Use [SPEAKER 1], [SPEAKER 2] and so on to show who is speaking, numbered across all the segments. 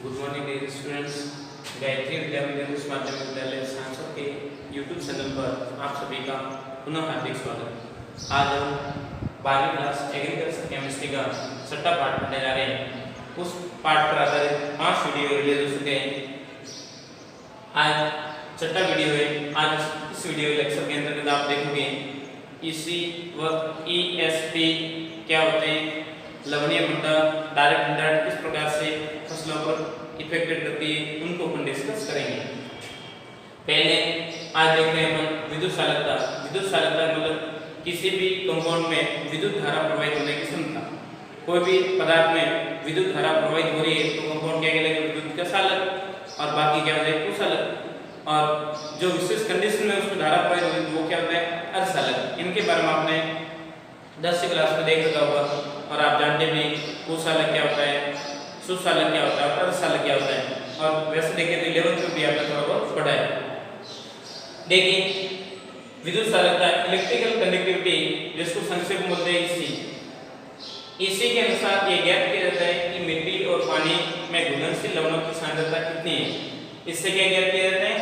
[SPEAKER 1] Good morning dear students. Gayatri Vidya Mandir उच्च माध्यमिक विद्यालय सांसद के यूट्यूब चैनल पर आप सभी का पुनः हार्दिक स्वागत। आज हम 12वीं क्लास एग्रीकल्चर केमिस्ट्री का छठा पाठ पढ़ने जा रहे हैं। उस पाठ पर आधारित 5 वीडियो रिलीज हो चुके हैं। आज छठा वीडियो है। आज इस वीडियो लेक्चर के अंतर्गत आप देखोगे ईसी व ईएसपी क्या होते हैं, लवणीय मृदा, डायरेक्ट इंडायरेक्ट किस प्रकार से फसलों पर इफेक्टेड करती है, उनको अपन डिस्कस करेंगे। पहले आज देखते हैं अपन विद्युत चालकता। विद्युत चालकता मतलब किसी भी कंपाउंड में विद्युत धारा प्रवाहित होने की क्षमता। कोई भी पदार्थ में विद्युत धारा प्रवाहित हो रही है तो कंपाउंड क्या कहलाएगा, विद्युत का चालक, और बाकी क्या होता है, कुचालक। और जो विशेष कंडीशन में उसमें धारा प्रवाहित होती है वो क्या होता है, अर्धचालक। इनके बारे में आपने 10वीं क्लास में देख रखा होगा और आप जानते भी कुचालक क्या होता है, सुचालक क्या होता है, अर्धचालक क्या होता है। और वैसे देखें तो 11th में भी आपने थोड़ा बहुत पढ़ा है। देखिए विद्युत चालकता, इलेक्ट्रिकल कंडक्टिविटी, जिसको संक्षेप में बोलते हैं ईसी। ईसी के अनुसार ये ज्ञात किया जाता है कि मिट्टी और पानी में घुलनशील लवणों की सांद्रता कितनी है। इससे क्या ज्ञात किया जाता है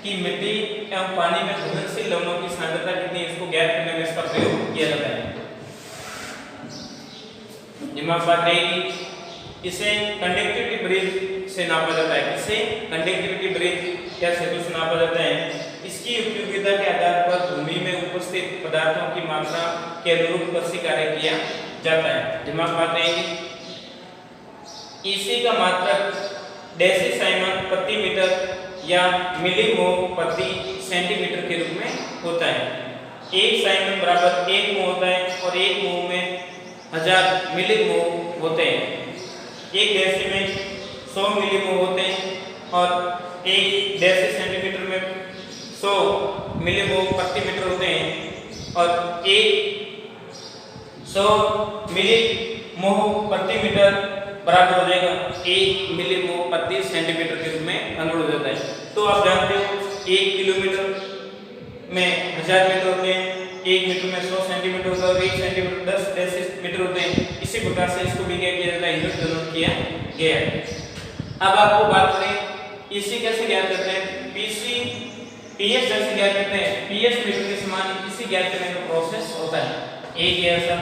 [SPEAKER 1] कि मिट्टी एवं पानी में घुलनशील लवणों की सांद्रता कितनी है, इसको ज्ञात करने में इसका प्रयोग किया जाता है। दिमाग बात रहेगी, इसे कंडक्टिविटी ब्रिज से नापा जाता है। इसे कंडक्टिविटी ब्रिज या सेतु से नापा जाता है। इसकी उपयोगिता के आधार पर भूमि में उपस्थित पदार्थों की मात्रा के अनुरूप कृषि कार्य किया जाता है। दिमाग बात रहेगी, ईसी का मात्रक डेसीसाइमन प्रति मीटर या मिलीमोल प्रति सेंटीमीटर के रूप में होता है। एक साइमन बराबर 1 मोल होता है और 1 मोल में 1000 मिलीमोल होते हैं। एक डेसी में 100 मिलीमोल होते हैं और एक डेसी सेंटीमीटर में 100 मिलीमोल प्रति मीटर होते हैं और एक 100 मिलीमोल प्रति मीटर बराबर हो जाएगा 1 मिलीमोल प्रति सेंटीमीटर के रूप में कन्वर्ट हो जाता है। तो आप जानते हो 1 किलोमीटर में 1000 मीटर होते हैं, 1 मीटर में 100 सेंटीमीटर होता है और 1 सेंटीमीटर 10 डेसीमीटर होते हैं। इसी प्रकार से इसको भी क्या किया जाता है, यूनिट डिनोट किया गया है। अब आपको बात करें इसी कैसे ज्ञात करते हैं, पीसी पीएस कैसे ज्ञात करते हैं। पीएस मीटर के समान इसी ज्ञात करने का प्रोसेस होता है। एक ऐसा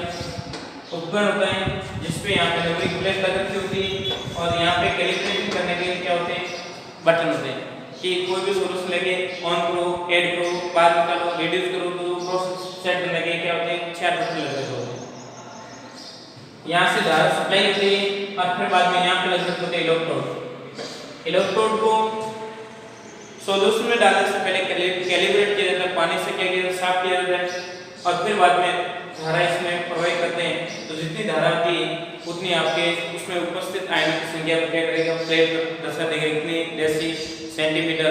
[SPEAKER 1] उपकरण होता है जिसपे यहाँ पे नंबरिंग प्लेट लग रखी होती है और यहाँ पे कैलिब्रेशन करने के लिए क्या होते हैं, बटन होते हैं कि कोई भी सोर्स लेके ऑन करो, ऐड करो, पार निकालो, रिड्यूस करो, तो प्रोसेस सेट करने के क्या होते हैं, 4 बटन लगे होते हैं। यहाँ से धारा सप्लाई होती है और फिर बाद में यहाँ पे लग रखे होते हैं इलेक्ट्रोड। इलेक्ट्रोड को सॉल्यूशन में डालने से पहले कैलिब्रेट किया जाता है, पानी से क्या किया जाता है, साफ किया जाता है और फिर बाद में धारा इसमें प्रवाहित करते हैं। तो जितनी धारा होती उतनी आपके उसमें उपस्थित आयनों की संख्या को क्या करेगा, प्लेट दर्शा देगा कितनी डेसी सेंटीमीटर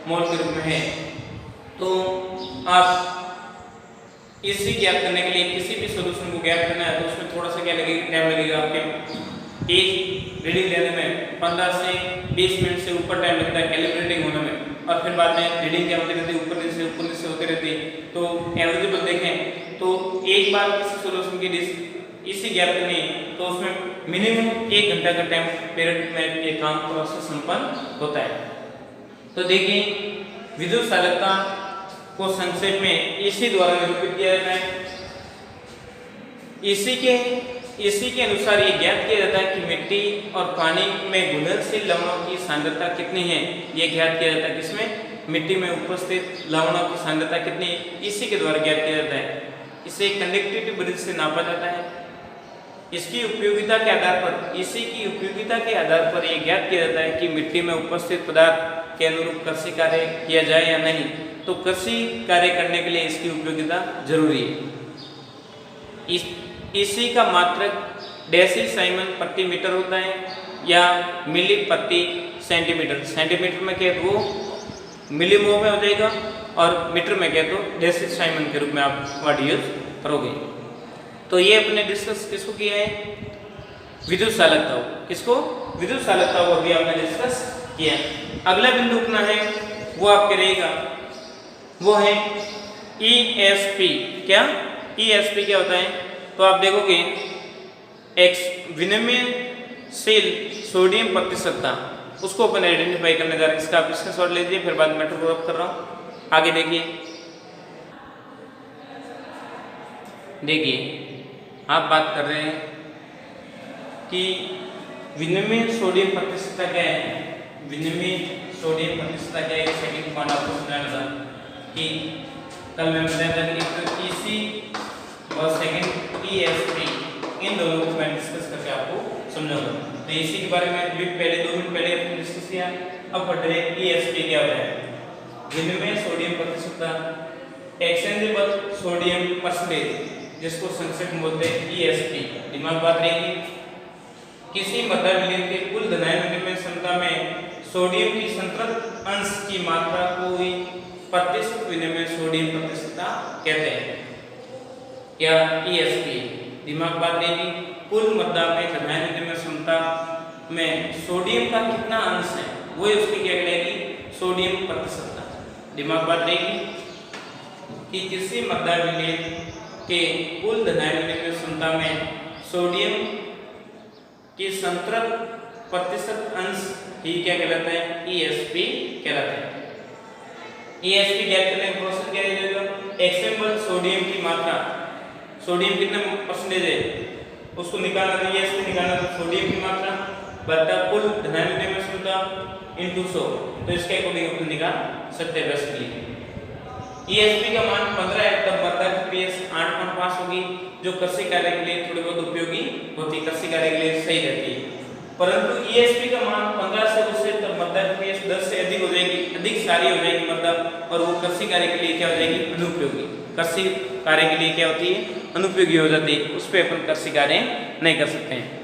[SPEAKER 1] मोल के रूप में है। तो आप इसी ज्ञात करने के लिए किसी भी सॉल्यूशन को ज्ञात करना है तो उसमें थोड़ा सा क्या लगेगा, टाइम लगेगा। आपके एक रीडिंग लेने में 15 से 20 मिनट से ऊपर टाइम लगता है कैलिब्रेटिंग होने में और फिर बाद में रीडिंग क्या होती रहती है, ऊपर नीचे होती रहती है। तो एवरेजेबल देखें तो एक बार किसी सॉल्यूशन की इसी ज्ञात करनी तो उसमें मिनिमम 1 घंटा का टाइम पीरियड में ये काम प्रोसेस संपन्न होता है। तो देखिए विद्युत चालकता को संक्षेप में इसी द्वारा निरूपित किया जाता है। इसी के अनुसार ये ज्ञात किया जाता है कि मिट्टी और पानी में घुलनशील लवणों की सांद्रता कितनी है। ये ज्ञात किया जाता है किसमें, मिट्टी में उपस्थित लवणों की सांद्रता कितनी है, इसी के द्वारा ज्ञात किया जाता है। इसे कंडक्टिविटी ब्रिज से नापा जाता है। इसकी उपयोगिता के आधार पर, इसी की उपयोगिता के आधार पर यह ज्ञात किया जाता है कि मिट्टी में उपस्थित पदार्थ के अनुरूप कृषि कार्य किया जाए या नहीं। तो कृषि कार्य करने के लिए इसकी उपयोगिता जरूरी है। इसी का मात्रक डेसीसाइमन प्रति मीटर होता है या मिली प्रति सेंटीमीटर। सेंटीमीटर में क्या वो मिलीमोल में हो जाएगा और मीटर में क्या तो डेसीसाइमन के रूप में आप वर्ड यूज करोगे। तो ये अपने डिस्कस किसको किया है, विद्युत चालकता। किसको, विद्युत चालकता को भी आपने डिस्कस किया। अगला बिंदु अपना है वो आपके रहेगा, वो है ESP। क्या ESP क्या होता है, तो आप देखोगे विनिमयशील सोडियम प्रतिशतता। उसको अपन आइडेंटिफाई करने जा रहे हैं। इसका आप स्क्रीनशॉट लीजिए, फिर बाद में मैटर को रब कर रहा हूँ। आगे देखिए आप बात कर रहे हैं कि विनिमय सोडियम प्रतिशतता क्या है। विनिमय सोडियम प्रतिशतता क्या है, सेकंड पॉइंट आपको समझाना था कि कल मैं बताया था कि EC और सेकंड ESP, इन दोनों को मैं डिस्कस करके आपको समझाऊंगा। तो EC के बारे में भी पहले 2 मिनट पहले हमने डिस्कस किया। अब पढ़ रहे हैं ESP क्या होता है। विनिमय सोडियम प्रतिशतता, एक्सचेंजेबल सोडियम परसेंटेज, जिसको संक्षेप में बोलते हैं ESP। दिमाग बात रहेगी, किसी मध्य विलयन के कुल धनायन विनिमय क्षमता में सोडियम की संतृप्त अंश की मात्रा को ही प्रतिशत विनिमय सोडियम प्रतिशतता कहते हैं, या ESP। दिमाग बात रहेगी, कुल मध्य में धनायन विनिमय क्षमता में सोडियम का कितना अंश है, वो उसकी क्या कहलाएगी, सोडियम प्रतिशतता। दिमाग बात रहेगी कि किसी मध्य विलयन के कुल धनायन विनिमय क्षमता में सोडियम की संतृप्त प्रतिशत अंश ही क्या कहलाता है, ESP कहलाता है। ESP ज्ञात करने का प्रोसेस क्या रहेगा, एक्सचेंजेबल सोडियम की मात्रा, सोडियम कितना परसेंटेज है उसको निकालना है, ESP निकालना तो सोडियम की मात्रा बटा कुल धनायन विनिमय क्षमता इनटू 100। तो इसके अकॉर्डिंग अपन निकाल सकते हैं बस के लिए। ESP का मान 15 है, तब मध्य की पीएस 8.5 होगी, जो कृषि कार्य के लिए थोड़ी बहुत उपयोगी होती है, कृषि कार्य के लिए सही रहती है। परंतु ESP का मान 15 से उससे तब मध्य की पीएस 10 से अधिक हो जाएगी, अधिक सारी हो जाएगी मध्य, और वो कृषि कार्य के लिए क्या हो जाएगी, अनुपयोगी। कृषि कार्य के लिए क्या होती है, अनुपयोगी हो जाती है, उस पर अपन कृषि कार्य नहीं कर सकते हैं।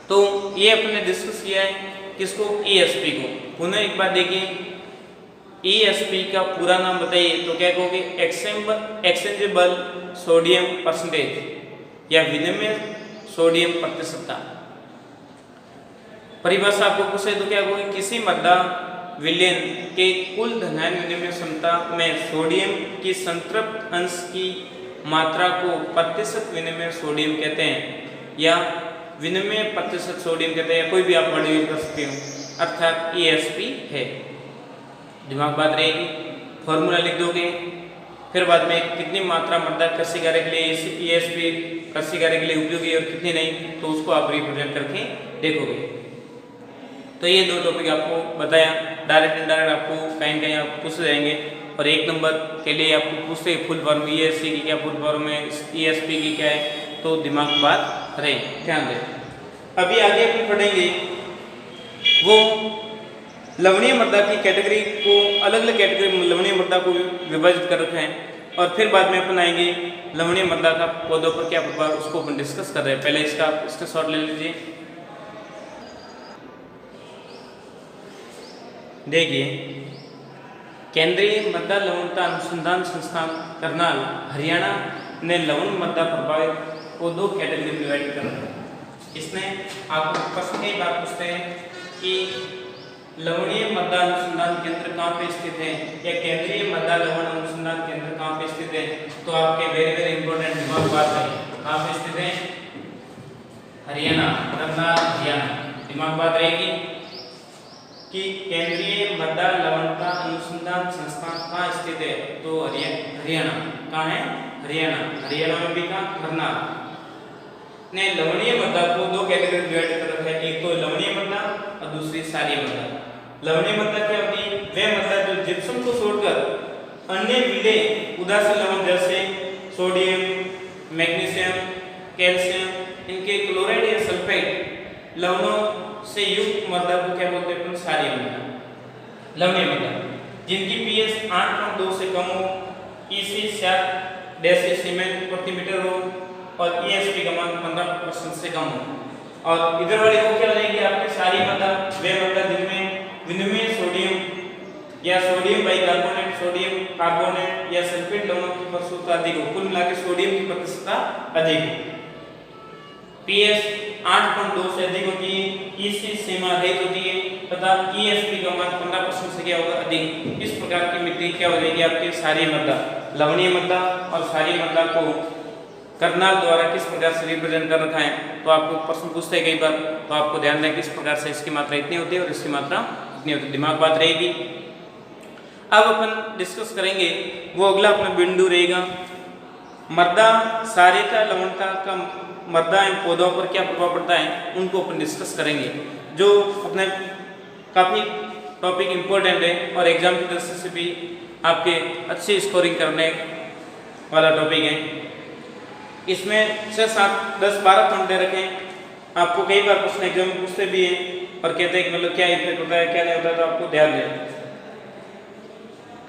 [SPEAKER 1] तो ये अपने डिस्कस किया है किसको, ESP को। पुनः एक बार देखिए, ESP का पूरा नाम बताइए तो क्या कहोगे, एक्सचेंजेबल सोडियम परसेंटेज या विनिमय सोडियम प्रतिशतता। परिभाषा आपको पूछे तो क्या कहोगे, किसी मध्य विलयन के कुल धनायन विनिमय क्षमता में सोडियम की संतृप्त अंश की मात्रा को प्रतिशत विनिमय सोडियम कहते हैं, या विनिमय प्रतिशत सोडियम कहते हैं, या कोई भी आप वर्ड यूज कर सकते हो, अर्थात ESP है। दिमाग बात रहेगी, फॉर्मूला लिख दोगे, फिर बाद में कितनी मात्रा मध्य कृषि कार्य के लिए ESP कृषि कार्य के लिए उपयोगी और कितनी नहीं, तो उसको आप रिप्रेजेंट करके देखोगे। तो ये 2 टॉपिक आपको बताया, डायरेक्ट इनडायरेक्ट आपको कहीं कहीं आप पूछ जाएंगे, और 1 नंबर के लिए आपको पूछते फुल फॉर्म ESC की क्या फुल फॉर्म है, ESP की क्या है, तो दिमाग बात रहे, ध्यान दें। अभी आगे अपन पढ़ेंगे वो लवणीय मृदा की कैटेगरी को, अलग अलग कैटेगरी में लवणीय मृदा को विभाजित कर रखा है, और फिर बाद में अपन आएंगे लवणीय मृदा का पौधों पर क्या प्रभाव, उसको अपन डिस्कस कर रहे हैं। पहले इसका शॉर्ट ले लीजिए। देखिए, केंद्रीय मृदा लवणता अनुसंधान संस्थान करनाल हरियाणा ने लवण मृदा प्रभावित को 2 कैटेगरी में डिवाइड कर रखा है। इसने आपको प्रश्न कई बार पूछते हैं कि लवणीय मृदा अनुसंधान केंद्र कहाँ पे स्थित है, या केंद्रीय मृदा लवण अनुसंधान केंद्र कहाँ पे स्थित है, तो आपके वेरी वेरी इंपॉर्टेंट दिमाग बात है, कहाँ पे स्थित है, हरियाणा, करनाल हरियाणा। दिमाग बात रहेगी कि केंद्रीय मृदा लवणता अनुसंधान संस्थान कहाँ स्थित है, तो हरियाणा। कहाँ है, हरियाणा में भी कहाँ, करनाल। ने लवणीय मृदा को 2 कैटेगरी डिवाइड कर रखा है, एक तो लवणीय मृदा और दूसरी क्षारीय मृदा। लवणीय मृदा क्या होती है, वह मृदा जो जिप्सम को छोड़कर अन्य विलेय उदासीन लवण जैसे सोडियम, मैग्नीशियम, कैल्शियम, इनके क्लोराइड या सल्फाइड लवणों से युक्त मृदा को क्या बोलते हैं, क्षारीय मृदा। लवणीय मृदा जिनकी पीएच 8.2 से कम हो, EC 7 डेसीसीमेंट प्रति मीटर हो, और ESP का मान 15% से कम हो। और इधर वाले को क्या रहेगी आपके क्षारीय मृदा, वे मृदा जिनमें विनिमय सोडियम या सोडियम बाइकार्बोनेट, सोडियम कार्बोनेट या सल्फेट लवणों की प्रतिशतता अधिक हो, कुल मिलाकर सोडियम की प्रतिशतता अधिक हो, pH 8.2 से अधिक होती है, EC सीमा रहित होती है, तथा ESP का मान 15% से क्या होगा, अधिक। इस प्रकार की मिट्टी क्या हो जाएगी आपके क्षारीय मृदा। लवणीय मृदा और क्षारीय मृदा को कर्नाल द्वारा किस प्रकार से रिप्रेजेंट कर रखा है। तो आपको प्रश्न पूछते हैं कई बार, तो आपको ध्यान दें किस प्रकार से इसकी मात्रा इतनी होती है और इसकी मात्रा इतनी होती है, दिमाग बात रहेगी। अब अपन डिस्कस करेंगे वो अगला अपना बिंदु रहेगा मृदा क्षारीयता लवणता का मृदा एवं पौधों पर क्या प्रभाव पड़ता है, उनको अपन डिस्कस करेंगे, जो अपने काफ़ी टॉपिक इम्पोर्टेंट है और एग्जाम की दृष्टि से भी आपके अच्छी स्कोरिंग करने वाला टॉपिक है। इसमें 6, 7, 10, 12 पॉइंट दे रखे हैं। आपको कई बार प्रश्न एग्जाम में पूछते भी हैं और कहते हैं कि मतलब क्या इफेक्ट होता है क्या नहीं होता है, तो आपको ध्यान दें।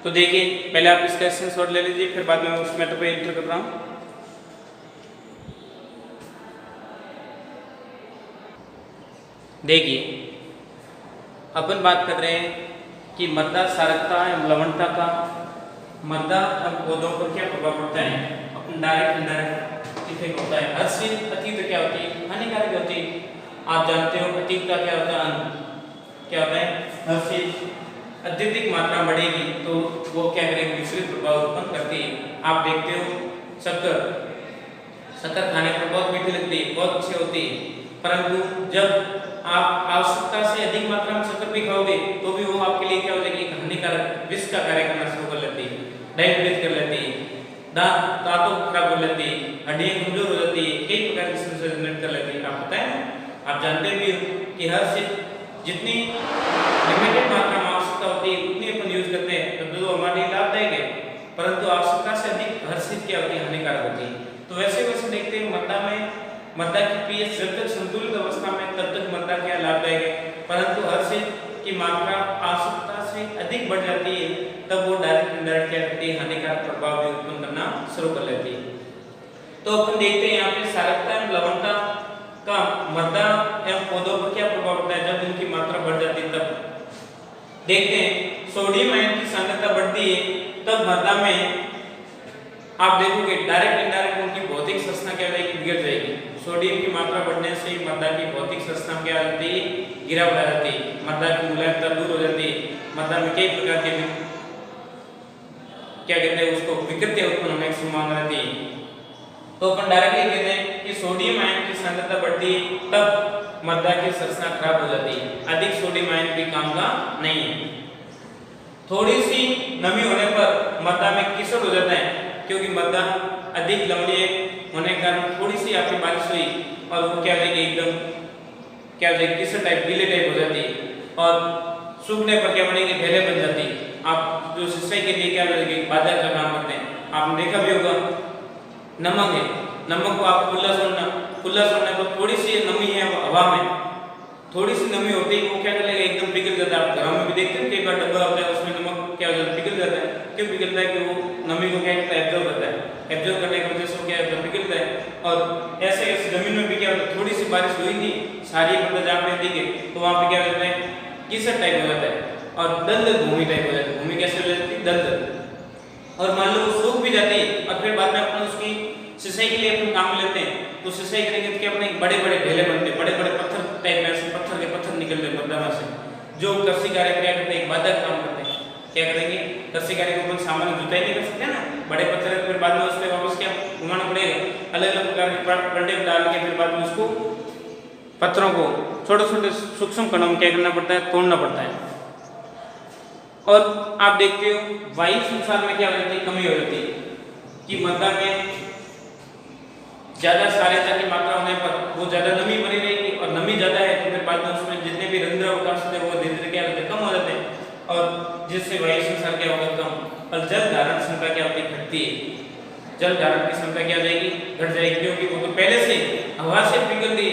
[SPEAKER 1] तो देखिए पहले आप इसका स्क्रीनशॉट ले लीजिए, फिर बाद में उस मैटर पे एंटर कर रहा हूँ। देखिए अपन बात कर रहे हैं कि मृदा क्षारकता एवं लवणता का मृदा एवं पौधों पर क्या प्रभाव पड़ता है। अपन डायरेक्ट इनडायरेक्ट इफेक्ट होता है। हर चीज अतीत क्या होती है, हानिकारक होती है। आप जानते हो अतीत का क्या होता है, क्या होता है, हर चीज अत्यधिक मात्रा बढ़ेगी तो वो क्या करेगी, विपरीत प्रभाव उत्पन्न करती है। आप देखते हो शक्कर खाने पर बहुत मीठी लगती है, बहुत अच्छी होती है, परंतु जब आप आवश्यकता से अधिक मात्रा में शक्कर भी खाओगे तो भी वो आपके लिए क्या हो जाएगी, हानिकारक विष का कार्य करना शुरू कर लेती है, डायबिटीज कर लेती है, दांतों खराब कर लेती है, हड्डियां कमजोर हो जाती है, कई प्रकार की समस्या जनरेट कर लेती है। आप पता है, आप जानते भी हो कि हर चीज जितनी लिमिटेड मात्रा में आवश्यकता होती है उतनी अपन यूज करते हैं तो जो हमारे लिए लाभदायक है, परंतु आवश्यकता से अधिक हर चीज क्या होती है, हानिकारक होती है। तो वैसे वैसे देखते हैं मृदा की पीएच जब तक संतुलित अवस्था में तब तक मृदा क्या लाभदायक है, परंतु हर चीज की मात्रा आवश्यकता से अधिक बढ़ जाती है तब वो डायरेक्ट इनडायरेक्ट क्या करती है, हानिकारक प्रभाव भी उत्पन्न करना शुरू कर लेती है। तो अपन देखते हैं यहाँ पे क्षारकता एवं लवणता का मृदा एवं पौधों पर क्या प्रभाव पड़ता है जब उनकी मात्रा बढ़ जाती है। तब देखते हैं सोडियम आयन की सांद्रता बढ़ती है तब मृदा में आप देखोगे डायरेक्ट इनडायरेक्ट उनकी भौतिक संरचना क्या हो जाएगी, बिगड़ जाएगी। सोडियम की मात्रा बढ़ने से मृदा की भौतिक संरचना क्या हो जाती है, गिरावट आ जाती है, मृदा की मुलायमता दूर हो जाती है, मृदा में कई प्रकार के क्या कहते हैं उसको विकृतियां उत्पन्न होने की संभावना रहती है। तो अपन डायरेक्टली कहते हैं कि सोडियम आयन की सांद्रता बढ़ती है तब मृदा की संरचना खराब हो जाती है। अधिक सोडियम आयन भी काम का नहीं है। थोड़ी सी नमी होने पर मृदा में कीचड़ हो जाता है, क्योंकि मृदा अधिक लवणीय होने के कारण थोड़ी सी आपकी बारिश हुई और वो क्या हो जाएगी, एकदम क्या हो जाएगी, कीचड़ टाइप, गीले टाइप हो जाती है और सूखने पर क्या बनेगी, ढेले बन जाती है। आप जो सिंचाई के लिए क्या हो जाएगी, बादल का काम करते हैं, आपने देखा भी होगा। नमक है, नमक को आप खुला छोड़ने पर थोड़ी सी नमी है हवा में, थोड़ी सी नमी होती है वो क्या कर लेगा, एकदम पिघल जाता है। आप घरों में भी देखते हैं कई बार डब्बा होता है उसमें नमक क्या हो जाता है, पिघल जाता है। क्यों पिघलता है कि वो नमी को क्या करता है, एब्जॉर्ब करता है, एब्जॉर्ब करने की वजह से वो क्या होता है, पिघलता है। और ऐसे जमीन में भी क्या होता है, थोड़ी सी बारिश हुई थी, सारी मतलब जहाँ पे दिखे तो वहाँ पे क्या होता है, कीचड़ टाइप हो जाता है और दलदल भूमि टाइप हो जाती है। भूमि कैसे हो जाती है, दलदल। और मान लो वो सूख भी जाती है और फिर बाद में अपन उसकी सिंचाई के लिए अपन काम लेते हैं, तो सिंचाई करेंगे तो क्या अपने बड़े बड़े ढेले बनते हैं, बड़े बड़े पत्थर टाइप में, ऐसे पत्थर के पत्थर निकलते हैं मृदा में से, जो कृषि कार्य क्या करते हैं, बाधा काम करते हैं। क्या करेंगे, कृषि कार्य को अपन सामान्य जुताई नहीं कर सकते ना, बड़े पत्थर है, फिर बाद में उस पर वापस क्या घुमाना पड़ेगा, अलग अलग प्रकार के कंडे डाल के फिर बाद में उसको पत्थरों को छोटे छोटे सूक्ष्म कणों में क्या करना पड़ता है, तोड़ना पड़ता है। और आप देखते हो वायु संसार में क्या हो जाती है, कमी हो जाती है कि मृदा में ज्यादा क्षारीयता की मात्रा होने पर वो ज्यादा नमी बनी रहेगी और नमी ज्यादा है तो फिर बाद में उसमें जितने भी रंध्र अवकाश होते हैं वो धीरे धीरे क्या होते हैं, कम हो जाते हैं और जिससे वायु संसार क्या होगा, कम। और जल धारण क्षमता क्या होती है, घटती है। जल धारण की क्षमता क्या हो जाएगी, घट जाएगी, क्योंकि वो तो पहले से हवा से पिघल रही,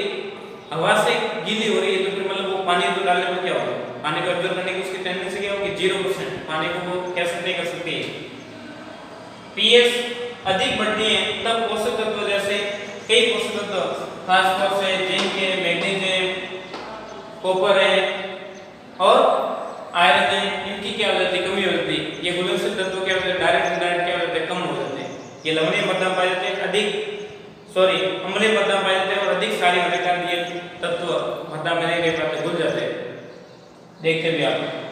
[SPEAKER 1] हवा से गीली हो रही है, तो फिर मतलब वो पानी तो डालने पर क्या होगा, पानी को ऑब्जर्व करने की उसकी टेंडेंसी क्या होगी, 0%। पानी को वो कैसे नहीं कर सकती है। पीएच अधिक बढ़ती है तब पोषक तत्व जैसे कई पोषक तत्व, फास्फोरस है, जिंक है, मैग्नीशियम, कॉपर है और आयरन है, इनकी क्या हो जाती है, कमी हो जाती है। ये घुलनशील तत्व क्या होते हैं, डायरेक्ट इनडायरेक्ट क्या हो जाते हैं, कम हो जाते हैं। ये लवणीय मृदा पाए जाते हैं, अम्लीय मृदा पाए जाते हैं और अधिक सारी होने के कारण ये तत्व मृदा में नहीं रह पाते, घुल जाते हैं। देखते भी आप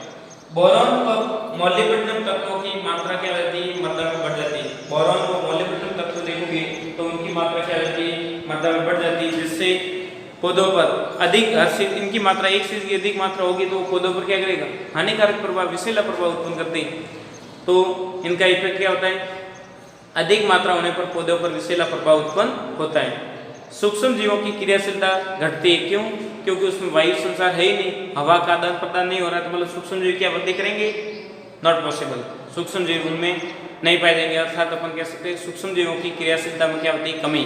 [SPEAKER 1] बोरॉन और मोलिब्डेनम तत्वों की मात्रा क्या रहती है, मृदा में बढ़ जाती है। बोरॉन और मोलिब्डेनम तत्व देखोगे तो उनकी मात्रा मात्रा में बढ़ जाती है, जिससे पौधों पर अधिक हर चीज इनकी मात्रा एक चीज की अधिक मात्रा होगी तो पौधों पर क्या करेगा, हानिकारक प्रभाव, विषैला प्रभाव उत्पन्न करते हैं। तो इनका इफेक्ट क्या होता है, अधिक मात्रा होने पर पौधों पर विषैला प्रभाव उत्पन्न होता है। सूक्ष्म जीवों की क्रियाशीलता घटती है, क्यों? क्योंकि उसमें वायु संचार है ही नहीं, हवा का आदान प्रदान नहीं हो रहा, तो मतलब सूक्ष्म जीव क्या वृद्धि करेंगे, नॉट पॉसिबल, सूक्ष्म जीव उनमें नहीं पाए जाएंगे। अर्थात अपन कह सकते हैं सूक्ष्म जीवों की क्रियाशीलता में क्या होती है, कमी।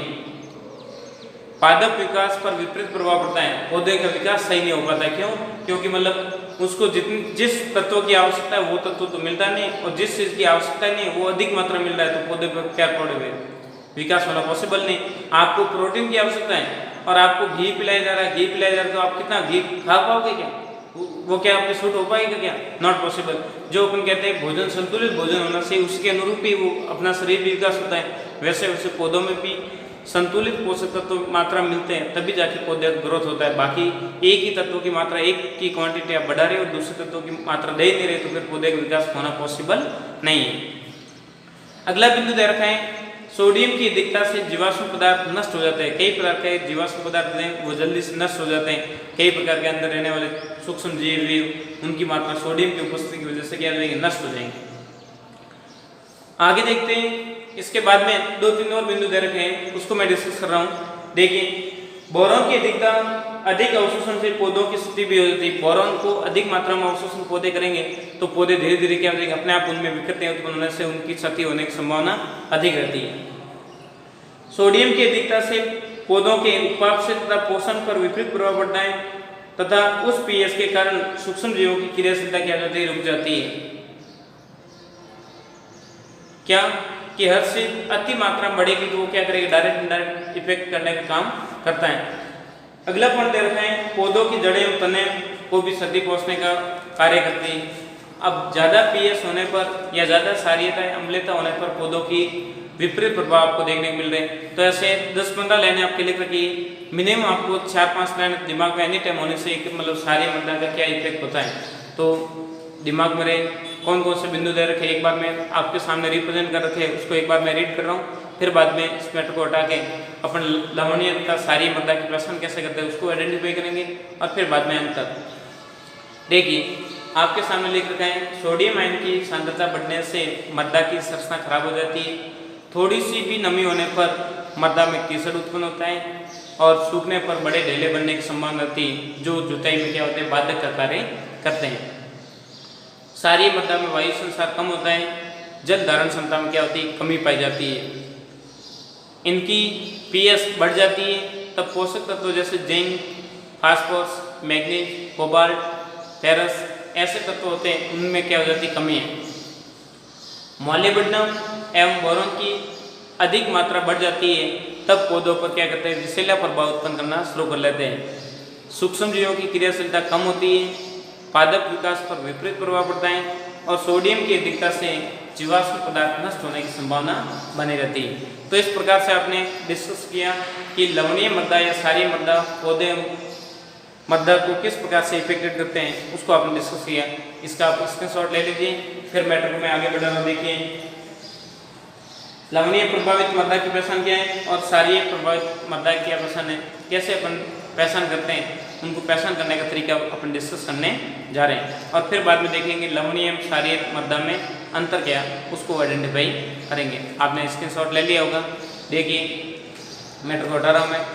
[SPEAKER 1] पादप विकास पर विपरीत प्रभाव पड़ता है, पौधे का विकास सही नहीं हो पाता है, क्यों? क्योंकि मतलब उसको जिस तत्व की आवश्यकता है वो तत्व तो मिलता नहीं, और जिस चीज की आवश्यकता नहीं वो अधिक मात्रा मिल रहा है, तो पौधे पर क्या पड़ेगा, विकास होना पॉसिबल नहीं। आपको प्रोटीन की आवश्यकता है और आपको घी पिलाया जा रहा है, घी पिलाया जा रहा है, तो आप कितना घी खा पाओगे क्या, वो क्या आपके सूट हो पाएगा क्या, नॉट पॉसिबल। जो अपन कहते हैं भोजन संतुलित भोजन होना चाहिए, उसके अनुरूप ही वो अपना शरीर भी विकास होता है, वैसे वैसे पौधों में भी संतुलित पोषक तत्व मात्रा मिलते हैं तभी जाके पौधे ग्रोथ होता है। बाकी एक ही तत्वों की मात्रा, एक की क्वांटिटी आप बढ़ा रहे हो और दूसरे तत्वों की मात्रा दे नहीं रहे, तो फिर पौधे का विकास होना पॉसिबल नहीं है। अगला बिंदु दे रखा है, सोडियम की अधिकता से जीवाश्म पदार्थ नष्ट हो जाते हैं। कई प्रकार के जीवाश्म पदार्थ हैं वो जल्दी से नष्ट हो जाते हैं, कई प्रकार के अंदर रहने वाले सूक्ष्म जीव उनकी मात्रा सोडियम की उपस्थिति की वजह से क्या हो जाएंगे, नष्ट हो जाएंगे। आगे देखते हैं, इसके बाद में 2-3 और बिंदु दे रखे हैं, उसको मैं डिस्कस कर रहा हूँ। देखिए, बोरॉन की अधिकता, अधिक अवशोषण से पौधों की स्थिति भी हो जाती है। बोरॉन को अधिक मात्रा में अवशोषण पौधे करेंगे तो पौधे धीरे धीरे क्या हो जाएंगे, अपने आप उनमें विकृतियां उत्पन्न होने से उनकी क्षति होने की संभावना अधिक रहती है। सोडियम की अधिकता से पौधों के उपापचय तथा पोषण पर विपरीत प्रभाव पड़ता है तथा उस पीएच के कारण सूक्ष्म जीवों की क्रियाशीलता क्या जाती है, रुक जाती है। क्या कि हर से अति मात्रा बढ़ेगी तो वो क्या करेगी, डायरेक्ट इनडायरेक्ट इफेक्ट करने का काम करता है। अगला पॉइंट दे रखा है, पौधों की जड़ें और तने को भी क्षति पहुंचने का कार्य करती है। अब ज्यादा पीएच होने पर या ज्यादा क्षारीयता अम्लता होने पर पौधों की विपरीत प्रभाव आपको देखने को मिल रहे हैं। तो ऐसे 10-15 लाइनें आपके लिख रखी, मिनिमम आपको 4-5 लाइन दिमाग में एनी टाइम होने से मतलब क्षारीय मृदा का क्या इफेक्ट होता है तो दिमाग में रहे। कौन कौन से बिंदु दे रखे एक बार मैं आपके सामने रिप्रेजेंट कर रखे, उसको एक बार मैं रीड कर रहा हूँ, फिर बाद में इस मैटर को हटा के अपन लवणीय तथा क्षारीय मृदा की पहचान कैसे करते हैं उसको आइडेंटिफाई करेंगे, और फिर बाद में अंत तक। देखिए, आपके सामने लिख रखा है, सोडियम आयन की सांद्रता बढ़ने से मृदा की संरचना खराब हो जाती है। थोड़ी सी भी नमी होने पर मृदा में कीचड़ उत्पन्न होता है और सूखने पर बड़े ढेले बनने की संभावना रहती है, जो जुताई में क्या होते हैं, बाधक का कार्य करते हैं। क्षारीय मृदा में वायु संचार कम होता है, जल धारण क्षमता में क्या होती है, कमी पाई जाती है। इनकी पीएच बढ़ जाती है, तब पोषक तत्व जैसे zinc, phosphorus, manganese, cobalt, ferrous ऐसे तत्व होते हैं, उनमें क्या हो जाती है, कमी है। मॉलिब्डेनम एवं बोरॉन की अधिक मात्रा बढ़ जाती है, तब पौधों पर क्या करते हैं, विषैला प्रभाव उत्पन्न करना शुरू कर लेते हैं। सूक्ष्म जीवों की क्रियाशीलता कम होती है, पादप विकास पर विपरीत प्रभाव पड़ता है और सोडियम की अधिकता से जीवाश्म पदार्थ नष्ट होने की संभावना बनी रहती है। तो इस प्रकार से आपने डिस्कस किया कि लवणीय मृदा या क्षारीय मृदा पौधे मृदा को किस प्रकार से इफेक्टेड करते हैं, उसको आपने डिस्कस किया। इसका आप स्क्रीनशॉट ले लीजिए, फिर मैटर को मैं आगे बढ़ा रहा हूँ। देखिए, लवणीय प्रभावित मृदा की पहचान क्या है और क्षारीय प्रभावित मृदा की क्या पहचान है, कैसे अपन पहचान करते हैं, उनको पहचान करने का तरीका अपन डिस्कस करने जा रहे हैं। और फिर बाद में देखेंगे लवणीय क्षारीय मृदा में अंतर क्या, उसको आइडेंटिफाई करेंगे। आपने स्क्रीनशॉट ले लिया होगा। देखिए, मैटर को हटा रहा हूँ मैं।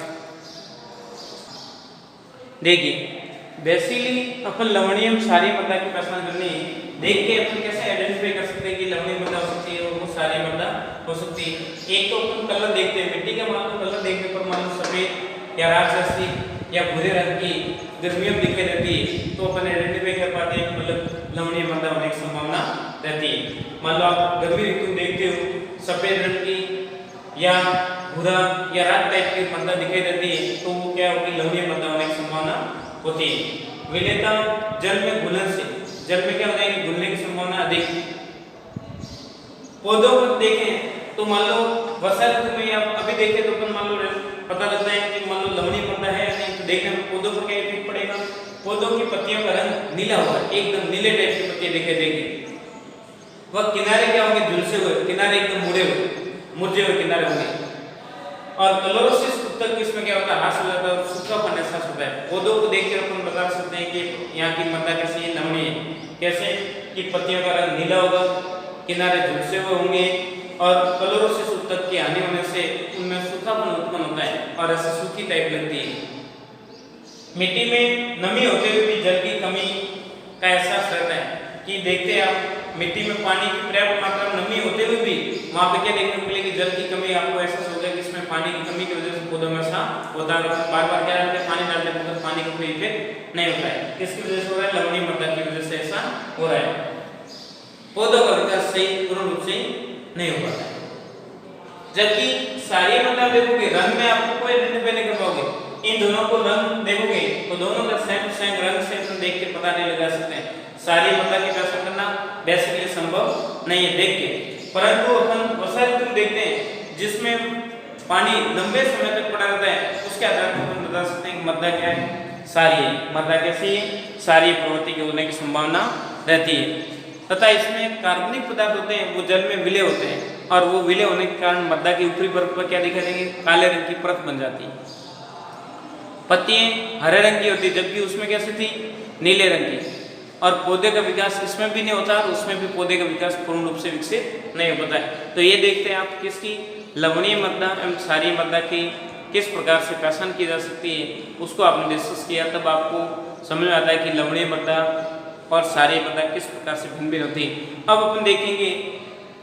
[SPEAKER 1] देखिए, बेसिकली अपन लवणीय क्षारीय मृदा की पहचान करनी है। देख के अपन कैसे आइडेंटिफाई कर सकते हैं कि लवणीय मृदा हो सकती है और वो क्षारीय मृदा हो सकती है। एक तो अपन कलर देखते हैं, मिट्टी का मान लो कलर देखने पर मान लो सफेद या राजसी या भूरे रंग की गर्मियों में दिखाई देती है, तो अपन आइडेंटिफाई कर पाते हैं मतलब लवणीय मृदा होने की संभावना रहती है। मान लो आप गर्मी ऋतु देखते हो, सफेद रंग की या भूरा या रात टाइप की मृदा दिखाई देती है, तो वो क्या होगी, लवणीय मृदा होने की संभावना होती है। विलेयता जल में घुलने से, जल में क्या हो जाएगी, घुलने की संभावना अधिक। पौधों को देखें तो मान लो वर्षा ऋतु में या अभी देखें तो अपन मान लो पता लगता है कि मान लो लवणीय मृदा है या नहीं, तो देखने में पौधों पर क्या इफेक्ट पड़ेगा, पौधों की पत्तियों का रंग नीला होगा, एकदम नीले टाइप की पत्तियां दिखाई देगी। वह किनारे क्या होंगे, झुलसे हुए किनारे, एकदम मुड़े हुए मुरझे हुए किनारे होंगे। और क्लोरोसिस उत्तक इसमें क्या होता है, ह्रास हो जाता है और सूखापन एहसास होता है। पौधों को देखकर अपन बता सकते हैं कि यहाँ की मृदा कैसी है, लवणीय है। कैसे कि पत्तियों का रंग नीला होगा, किनारे झुलसे हुए होंगे और क्लोरोसिस उत्तक के हानि होने से उनमें सूखापन उत्पन्न होता है और ऐसे सूखी टाइप लगती है। मिट्टी में नमी होते हुए भी जल की कमी का एहसास रहता है कि देखते हैं आप मिट्टी में पानी की पर्याप्त मात्रा में नमी होते हुए भी वहाँ पे क्या देखने को मिलेगी, जल की कमी आपको एहसास होगा कि इसमें पानी की कमी की वजह से पौधों में ऐसा होता है। बार बार क्या डालते हैं, पानी डालते हैं, तो पानी का कोई इफेक्ट नहीं होता है। किसकी वजह से हो रहा है, लवणीय मृदा की वजह से ऐसा हो रहा है। पौधों का विकास सही पूर्ण रूप से नहीं हो पाता है। जबकि क्षारीय मृदा देखोगे रंग में आपको कोई आइडेंटिफाई नहीं कर पाओगे। इन दोनों को रंग देखोगे तो दोनों का सेम सेम रंग से अपन देख के पता नहीं लगा सकते हैं। क्षारीय मृदा की पहचान करना बेसिकली संभव नहीं है देख के, परंतु अपन वसा ऋतु देखते हैं जिसमें पानी लंबे समय तक पड़ा रहता है, उसके आधार पर अपन बता सकते हैं कि मृदा क्या है, क्षारीय मृदा कैसी है, क्षारीय प्रवृत्ति के होने की संभावना रहती है। तथा इसमें कार्बनिक पदार्थ होते हैं वो जल में विलय होते हैं और वो विलय होने के कारण मृदा की ऊपरी परत पर क्या दिखाई देंगे, काले रंग की परत बन जाती है। पत्तियां हरे रंग की होती जबकि उसमें कैसी थी, नीले रंग की। और पौधे का विकास इसमें भी नहीं होता और उसमें भी पौधे का विकास पूर्ण रूप से विकसित नहीं हो पाता है। तो ये देखते हैं आप किसकी, लवणीय मृदा एवं क्षारीय मृदा की किस प्रकार से पहचान की जा सकती है, उसको आपने डिस्कस किया। तब आपको समझ में आता है कि लवणीय मृदा और क्षारीय मृदा किस प्रकार से भिन्न भिन्न होती है। अब अपन देखेंगे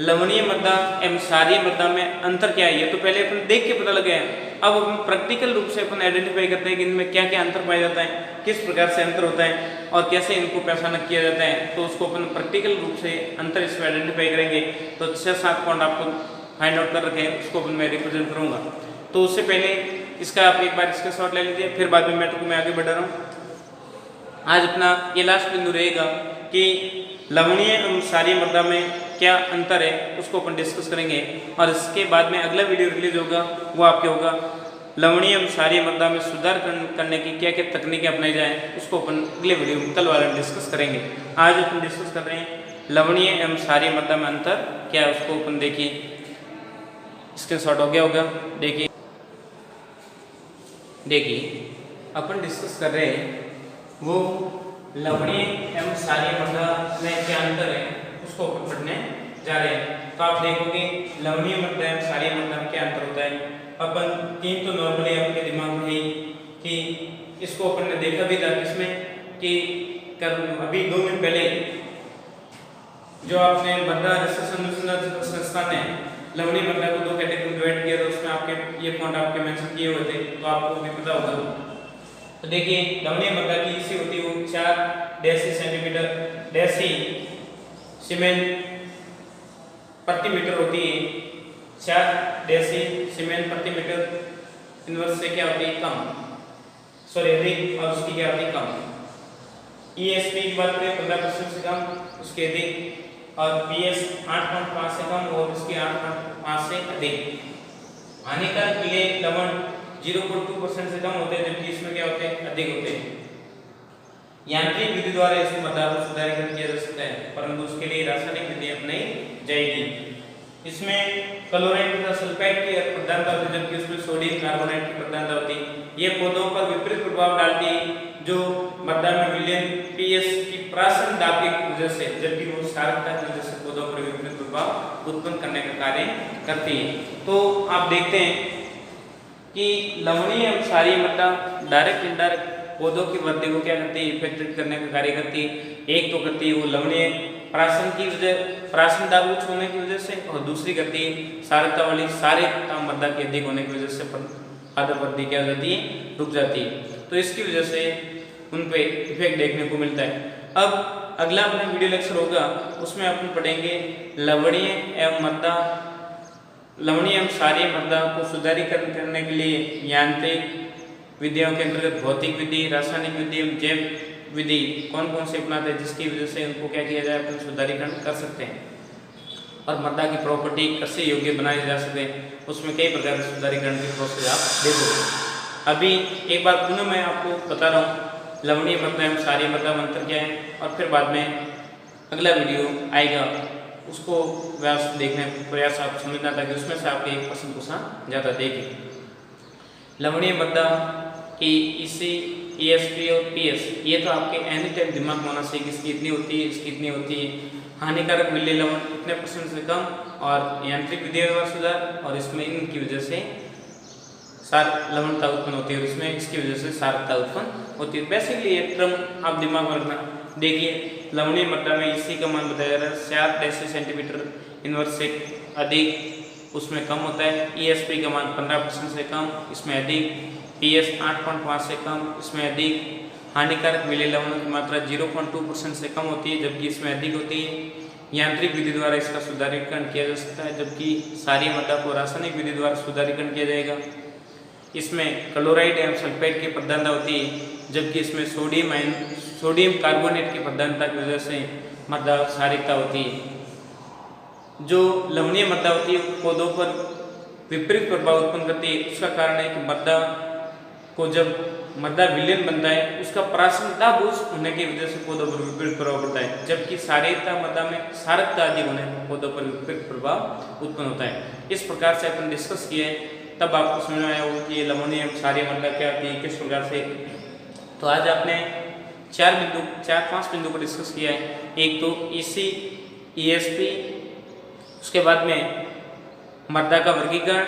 [SPEAKER 1] लवणीय मृदा एवं क्षारीय मृदा में अंतर क्या है। तो पहले अपन देख के पता लगे हैं, अब अपन प्रैक्टिकल रूप से अपन आइडेंटिफाई करते हैं कि इनमें क्या क्या अंतर पाया जाता है, किस प्रकार से अंतर होता है और कैसे इनको पहचान किया जाता है। तो उसको अपन प्रैक्टिकल रूप से अंतर इसमें आइडेंटिफाई करेंगे। तो 6-7 पॉइंट आपको फाइंड आउट कर रखे हैं, उसको अपन मैं रिप्रेजेंट करूंगा। तो उससे पहले इसका आप एक बार इसका शॉट ले लीजिए, फिर बाद में मैटर को मैं आगे बढ़ा रहा हूँ। आज अपना ये लास्ट बिंदु रहेगा कि लवणीय एवं क्षारीय मृदा में क्या अंतर है, उसको अपन डिस्कस करेंगे। और इसके बाद में अगला वीडियो रिलीज होगा, वो आपके होगा लवणीय एवं क्षारीय मृदा में सुधार करने की क्या क्या तकनीकें अपनाई जाएं, उसको अपन अगले वीडियो में कल वाला डिस्कस करेंगे। आज अपन डिस्कस कर रहे हैं लवणीय एवं क्षारीय मृदा में अंतर क्या है, उसको अपन देखिए। स्क्रीनशॉट हो गया होगा, देखिए अपन डिस्कस कर रहे हैं वो लवणीय एवं क्षारीय मृदा में क्या अंतर है, उसको अपन पढ़ने जा रहे हैं। तो आप देखोगे लवणीय मृदा एवं क्षारीय मृदा में क्या अंतर होता है। अपन तीन तो नॉर्मली आपके दिमाग में है कि इसको अपन ने देखा भी था किसमें कि अभी 2 मिनट पहले जो आपने मृदा संस्थान ने लवणीय मृदा को 2 कैटेगरी में डिवाइड किया, तो उसमें आपके ये पॉइंट आपके मेंशन किए हुए थे, तो आपको भी पता होगा। तो देखिए लवणीय मृदा की इसी होती है वो 4 डेसी सेंटीमीटर डेसी सीमेंट प्रति मीटर होती है। 4 डेसी सीमेंट प्रति मीटर इनवर्स से क्या होती है, कम, सॉरी अधिक, और उसकी क्या होती है, कम। ईएसपी की बात करें 15% से कम, उसके अधिक, और पीएस 8.5 से कम और उसके 8.5 से अधिक। हानिकारक पीले लवण 0.2% से कम होते हैं, जबकि इसमें क्या होते हैं, अधिक होते हैं। यांत्रिक विधि द्वारा इस मृदा को सुधारीकरण किया जा सकता है, परंतु उसके लिए रासायनिक विधि अपनाई जाएगी। इसमें क्लोराइड तथा सल्फाइड की प्रधानता होती है, जबकि उसमें सोडियम कार्बोनेट की प्रधानता होती है। ये पौधों पर विपरीत प्रभाव डालती है, जो मृदा में विलयन पीएस की प्राशन दाब की वजह से, जबकि वो क्षारकता की वजह से पौधों पर विपरीत प्रभाव उत्पन्न करने का कार्य करती है। तो आप देखते हैं कि लवणीय एवं क्षारीय मृदा डायरेक्ट इनडायरेक्ट पौधों की वृद्धि को क्या करती है, इफेक्ट करने का कार्य करती है। एक तो करती है वो लवणीय प्राशन की वजह, प्राशन दाब उच्च होने की वजह से, और दूसरी करती है क्षारकता वाली क्षारकता मृदा के अधिक होने की वजह से पादप वृद्धि क्या हो जाती है, रुक जाती है। तो इसकी वजह से उन पे इफेक्ट देखने को मिलता है। अब अगला अपना वीडियो लेक्चर होगा, उसमें अपन पढ़ेंगे लवणीय एवं मृदा, लवणीय एवं क्षारीय मृदा को सुधारीकरण करने के लिए यांत्रिक विधियों के अंतर्गत भौतिक विधि, रासायनिक विधि एवं जैव विधि कौन कौन से अपनाते हैं, जिसकी वजह से उनको क्या किया जाए, अपन सुधारीकरण कर सकते हैं। और मृदा की प्रॉपर्टी कैसे योग्य बनाई जा सके, उसमें कई प्रकार के सुधारीकरण की प्रोसेस आप देखोगे। अभी एक बार पुनः मैं आपको बता रहा हूँ लवणीय मृदा एवं क्षारीय मृदा में अंतर क्या है, और फिर बाद में अगला वीडियो आएगा, उसको व्यास देखने का प्रयास आप समझना, ताकि उसमें से आपके 1% क्वेश्चन ज़्यादा देखें। लवणीय मृदा की EC, ESP और PS, ये तो आपके एनी टाइम दिमाग में होना चाहिए, किसकी इतनी होती है, इसकी इतनी होती है। हानिकारक मिले लवण इतने % से कम, और यांत्रिक विधि व्यवहार सुधार, और इसमें इनकी वजह से सार लवणता उत्पन्न होती है, और इसमें इसकी वजह से सारकता उत्पन्न होती है। बेसिकली ये क्रम आप दिमाग में रखना। देखिए लवणीय मृदा में EC का मान बताया जा रहा है 7 सेंटीमीटर इनवर्स से अधिक, उसमें कम होता है। ESP का मान 15% से कम, इसमें अधिक। PS 8.5 से कम, इसमें अधिक। हानिकारक मिले लवणों की मात्रा 0.2% से कम होती है, जबकि इसमें अधिक होती है। यांत्रिक विधि द्वारा इसका सुधारीकरण किया जा सकता है, जबकि सारी मृदा को रासायनिक विधि द्वारा सुधारीकरण किया जाएगा। इसमें क्लोराइड एवं सल्फेट की प्रधानता होती है, जबकि इसमें सोडियम कार्बोनेट की प्रधानता की वजह से मृदा क्षारीयता होती है। जो लवणीय मृदा होती है पौधों पर विपरीत प्रभाव उत्पन्न करती है। उसका कारण है कि मृदा को जब मृदा विलयन बनता है, उसका प्रासंगिकता बूझ होने की वजह से पौधों पर विपरीत प्रभाव पड़ता है, जबकि क्षारीयता मृदा में क्षारकता अधिक होने पर पौधों पर विपरीत प्रभाव उत्पन्न होता है। इस प्रकार से अपन डिस्कस किए, तब आपको समझ में आया होगा कि ये लवणीय क्षारीय मृदा क्या होती है, किस प्रकार से। तो आज आपने 4-5 बिंदु पर डिस्कस किया है। एक तो EC, ESP, उसके बाद में मृदा का वर्गीकरण,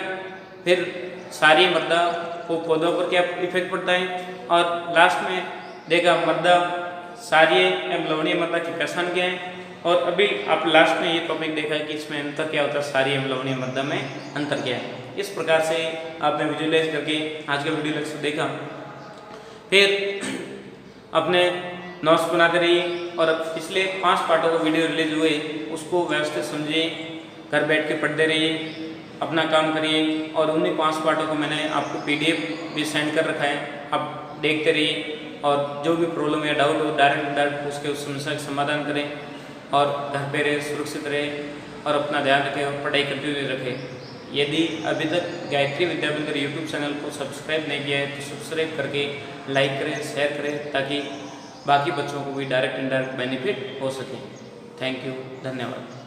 [SPEAKER 1] फिर क्षारीय मृदा को पौधों पर क्या इफेक्ट पड़ता है, और लास्ट में देखा मृदा क्षारीय एवं लवणीय मृदा की पहचान क्या है, और अभी आप लास्ट में ये टॉपिक देखा है कि इसमें अंतर क्या होता है, क्षारीय एवं लवणीय मृदा में अंतर क्या है। इस प्रकार से आपने विजुअलाइज करके आज का वीडियो लेक्चर देखा। फिर अपने नोट्स बनाते रहिए, और पिछले 5 पार्टों का वीडियो रिलीज हुए उसको व्यवस्थित समझिए, घर बैठ के पढ़ते रहिए, अपना काम करिए। और उन्हीं 5 पार्टों को मैंने आपको PDF भी सेंड कर रखा है, आप देखते रहिए, और जो भी प्रॉब्लम या डाउट हो डायरेक्ट उसके उस समस्या का समाधान करें, और घर पे रहे, सुरक्षित रहे, और अपना ध्यान रखें, और पढ़ाई करते हुए रखें। यदि अभी तक गायत्री विद्यामंदिर यूट्यूब चैनल को सब्सक्राइब नहीं किया है तो सब्सक्राइब करके लाइक करें, शेयर करें, ताकि बाकी बच्चों को भी डायरेक्ट इनडायरेक्ट बेनिफिट हो सके। थैंक यू, धन्यवाद।